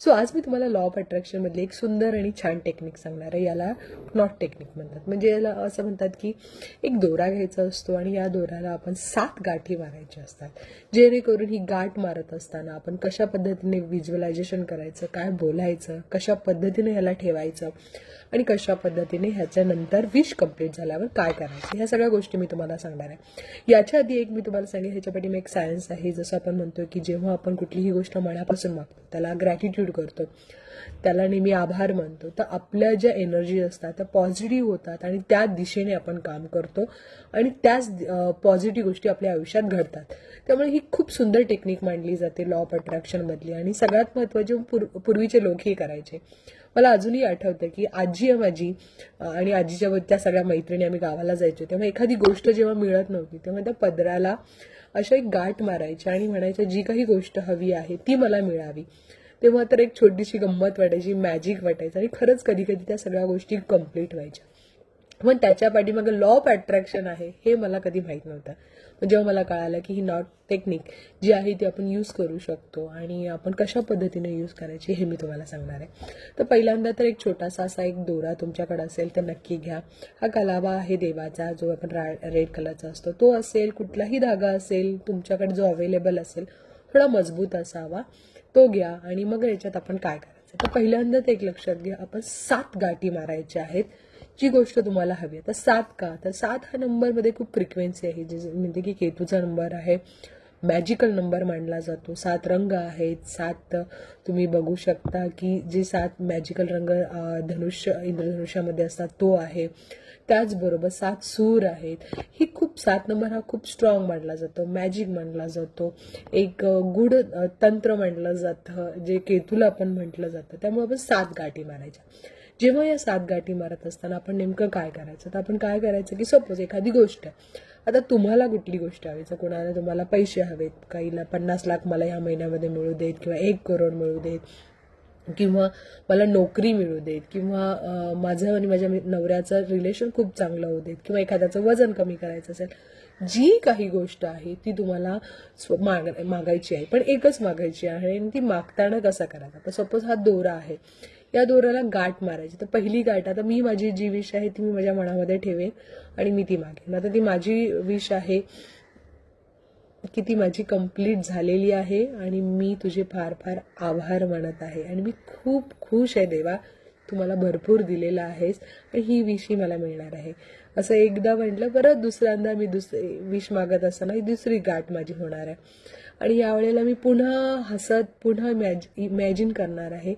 So आज मी तुम्हाला law of attraction मधली एक सुंदर आणि छान टेक्निक सांगणार आहे. याला नॉट टेक्निक म्हणतात. म्हणजे याला असं म्हणतात की एक दोरा घ्यायचा असतो आणि या दोऱ्याला आपण 7 गाठी मारायच्या असतात. जेणेकरून ही गाठ मारत असताना आपण कशा पद्धतीने व्हिज्युअलायझेशन करायचं, काय बोलायचं, कशा पद्धतीने ह्याला ठेवायचं आणि कशा पद्धतीने ह्याच्यानंतर विश कंप्लीट झाल्यावर काय करायचं, ह्या सगळ्या गोष्टी मी तुम्हाला सांगणार आहे. याच्या आधी एक मी तुम्हाला सांगेन, ह्याच्यापाठी मी एक सायन्स आहे. जसं आपण म्हणतो की जेव्हा आपण कुठलीही गोष्ट मनापासून मागतो, त्याला ग्रॅटिट्यूड करतो, त्याला नेहमी आभार मानतो, तर आपल्या ज्या एनर्जी असतात त्या पॉझिटिव्ह होतात आणि त्या दिशेने आपण काम करतो आणि त्याच पॉझिटिव्ह गोष्टी आपल्या आयुष्यात घडतात. त्यामुळे ही खूप सुंदर टेक्निक मांडली जाते लॉ ऑफ अट्रॅक्शन मधली. आणि सगळ्यात महत्त्वाचे पूर्वीचे लोक हे करायचे. मला अजूनही आठवतं की आजी आहे माझी आणि आजीच्या त्या सगळ्या मैत्रिणी आम्ही गावाला जायचो, तेव्हा एखादी गोष्ट जेव्हा मिळत नव्हती तेव्हा त्या पदराला अशा एक गाठ मारायच्या आणि म्हणायच्या जी काही गोष्ट हवी आहे ती मला मिळावी. तेव्हा तर एक छोटीशी गंमत वाटायची, मॅजिक वाटायचं आणि खरंच कधी कधी त्या सगळ्या गोष्टी कंप्लीट व्हायच्या. पण त्याच्या पाठीमागे लॉ ऑफ अट्रॅक्शन आहे हे मला कधी माहित नव्हतं. जेव्हा मला कळालं की ही नॉट टेक्निक जी आहे ती आपण यूज करू शकतो आणि आपण कशा पद्धतीने यूज करायची हे मी तुम्हाला सांगणार आहे. तर पहिल्यांदा तर एक छोटासा असा एक दोरा तुमच्याकडे असेल तर नक्की घ्या. हा कलावा आहे देवाचा, जो आपण रेड कलरचा असतो तो असेल, कुठलाही धागा असेल तुमच्याकडे जो अवेलेबल असेल, थोडा मजबूत असावा, तो घ्या. आणि मग याच्यात आपण काय करायचं, तर पहिल्यांदा ते एक लक्षात घ्या, आपण 7 गाठी मारायच्या आहेत जी गोष्ट तुम्हाला हवी आहे. तर 7 का, तर 7 हा नंबरमध्ये खूप फ्रिक्वेन्सी आहे, जे म्हणजे की केतूचा नंबर आहे, मॅजिकल नंबर मानला जातो. 7 रंग आहेत, 7 तुम्ही बघू शकता की जे 7 मॅजिकल रंग इंद्रधनुष्यामध्ये असतात तो आहे. त्याचबरोबर 7 सूर आहेत. ही खूप 7 नंबर हा खूप स्ट्रॉंग मानला जातो, मॅजिक मानला जातो, एक गुड तंत्र मानलं जातं, जे केतूला आपण म्हटलं जातं. त्यामुळे आपण 7 गाठी मारायच्या. जेव्हा या 7 गाठी मारत असताना आपण नेमकं काय करायचं, तर आपण काय करायचं की सपोज एखादी गोष्ट, आता तुम्हाला कुठली गोष्ट हवी, तर कोणाला तुम्हाला पैसे हवेत, काहीला 50 लाख मला ह्या महिन्यामध्ये मिळू देत किंवा 1 करोड मिळू देत किंवा मला नोकरी मिळू देत किंवा माझं आणि माझ्या नवऱ्याचं रिलेशन खूप चांगलं होऊ देत किंवा एखाद्याचं वजन कमी करायचं असेल, जी काही गोष्ट आहे ती तुम्हाला मागायची आहे, पण एकच मागायची आहे. आणि ती मागताना कसं करायचं, तर सपोज हा दोरा आहे, या दोऱ्याला गाठ मारायची. तर पहिली गाठ, आता मी माझी जी विश आहे ती मी माझ्या मनामध्ये ठेवेन आणि मी ती मागेन. आता ती माझी विश आहे की ती माझी कंप्लीट झालेली आहे आणि मी तुझे फार फार आभार मानत आहे आणि मी खूप खुश आहे देवा, तुम्हाला भरपूर दिलेला आहेस आणि ही विश ही मला मिळणार आहे. असं एकदा म्हटलं, परत दुसऱ्यांदा मी विश मागत असताना ही दुसरी गाठ माझी होणार आहे. आणि यावेळेला मी पुन्हा हसत पुन्हा इमॅजिन करणार आहे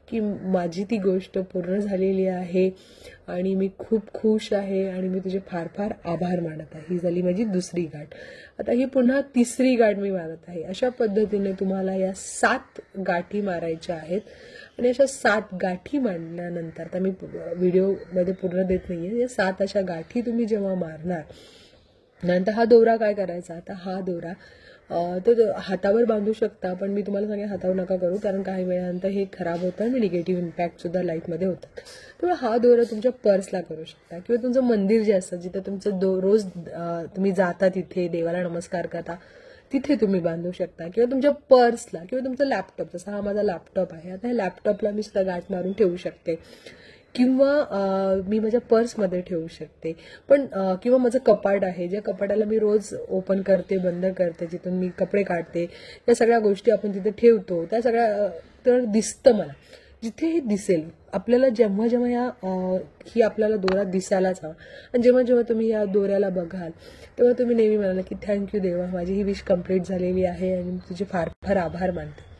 की माझी ती गोष्ट पूर्ण झालेली आहे आणि मी खूप खुश आहे आणि मी तुझे फार फार आभार मानत आहे. ही झाली माझी दुसरी गाठ. आता ही पुन्हा तिसरी गाठ मी मारत आहे. अशा पद्धतीने तुम्हाला या 7 गाठी मारायच्या आहेत. आणि अशा 7 गाठी मारल्यानंतर, तर मी व्हिडिओमध्ये पूर्ण देत नाहीये, या 7 अशा गाठी तुम्ही जेव्हा मारणार नंतर हा दोरा काय करायचा, आता हा दोरा तो हातावर बांधू शकता, पण मी तुम्हाला सांगेन हातावर नका करू, कारण काही वेळानंतर हे खराब होतं आणि निगेटिव्ह इम्पॅक्ट सुद्धा लाईफमध्ये होतात. त्यामुळे हा दोरा तुमच्या पर्सला करू शकता किंवा तुमचं मंदिर जे असतं जिथे तुमचं रोज तुम्ही जाता, तिथे देवाला नमस्कार करता, तिथे तुम्ही बांधू शकता किंवा तुमच्या पर्सला किंवा तुमचा लॅपटॉप, जसा हा माझा लॅपटॉप आहे, आता ह्या लॅपटॉपला मी सुद्धा गाठ मारून ठेवू शकते किंवा मी माझ्या पर्समध्ये ठेवू शकते. पण किंवा माझं कपाट आहे, ज्या कपाटाला मी रोज ओपन करते बंद करते, जिथून मी कपडे काढते, या सगळ्या गोष्टी आपण तिथे ठेवतो, त्या सगळ्या तर दिसतं मला. जिथे हे दिसेल आपल्याला, जेव्हा जेव्हा ही आपल्याला दोरा दिसायलाच हवा आणि जेव्हा जेव्हा तुम्ही या दोऱ्याला बघाल तेव्हा तुम्ही नेहमी म्हणाल की थँक्यू देवा, माझी ही विश कंप्लीट झालेली आहे आणि तुझे फार फार आभार मानते.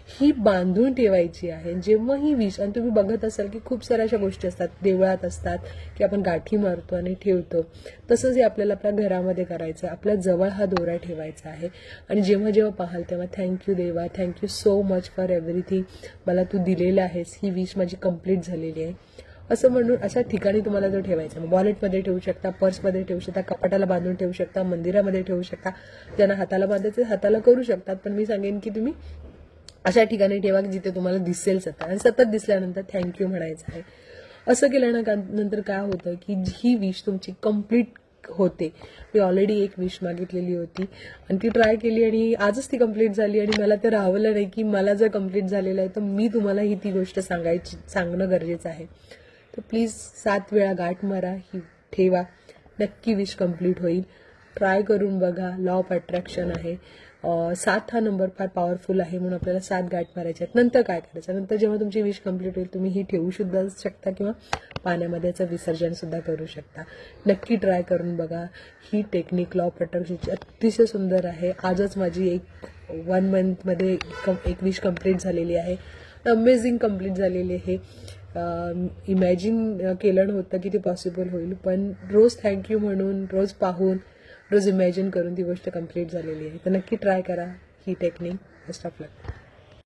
ही बांधून ठेवायची आहे. जेव्हा ही विश, आणि तुम्ही बघत असाल की खूप साऱ्या अशा गोष्टी असतात, देवळात असतात की आपण गाठी मारतो आणि ठेवतो, तसंच हे आपल्याला आपल्या घरामध्ये करायचं. आपल्या जवळ हा दोरा ठेवायचा आहे आणि जेव्हा जेव्हा पाहाल तेव्हा थँक्यू देवा, thank you so much for everything, मला तू दिलेलं आहेस, ही विश माझी कंप्लीट झालेली आहे असं म्हणून अशा ठिकाणी तुम्हाला तो ठेवायचा. वॉलेटमध्ये ठेवू शकता, पर्समध्ये ठेवू शकता, कपाटाला बांधून ठेवू शकता, मंदिरामध्ये ठेवू शकता, ज्यांना हाताला बांधायचे हाताला करू शकतात. पण मी सांगेन की तुम्ही अशा ठिकाणी ठेवा जिथे तुम्हाला दिसेल सतत, आणि सतत दिसल्यानंतर थँक्यू म्हणायचं आहे. असं केल्यानंतर काय होतं की ही विश तुमची कंप्लीट होते. मी ऑलरेडी एक विश मागितलेली होती आणि ती ट्राय केली आणि आजच ती कंप्लीट झाली आणि मला ते राहवलं नाही की मला जर कंप्लीट झालेलं आहे तर मी तुम्हाला ही ती गोष्ट सांगणं गरजेचं आहे. तर प्लीज 7 वेळा गाठ मारा, ही ठेवा, नक्की विश कंप्लीट होईल. ट्राय करून बघा. लॉ ऑफ अट्रॅक्शन आहे. 7 हा नंबर फार पॉवरफुल आहे म्हणून आपल्याला 7 गाठ मारायच्या आहेत. नंतर काय करायचं, नंतर जेव्हा तुमची विश कंप्लीट होईल तुम्ही ही ठेवू सुद्धा शकता किंवा पाण्यामध्ये याचं विसर्जन सुद्धा करू शकता. नक्की ट्राय करून बघा. ही टेक्निक लॉ ऑफ अट्रॅक्शनची अतिशय सुंदर आहे. आजच माझी 1 मंथमध्ये एक विश कंप्लीट झालेली आहे. अमेझिंग कंप्लीट झालेली आहे. इमॅजिन केलं नव्हतं की ते पॉसिबल होईल, पण रोज थँक्यू म्हणून, रोज पाहून, रोज इमॅजिन करून ती गोष्ट कंप्लीट झालेली आहे. तर नक्की ट्राय करा ही टेक्निक. Best of luck.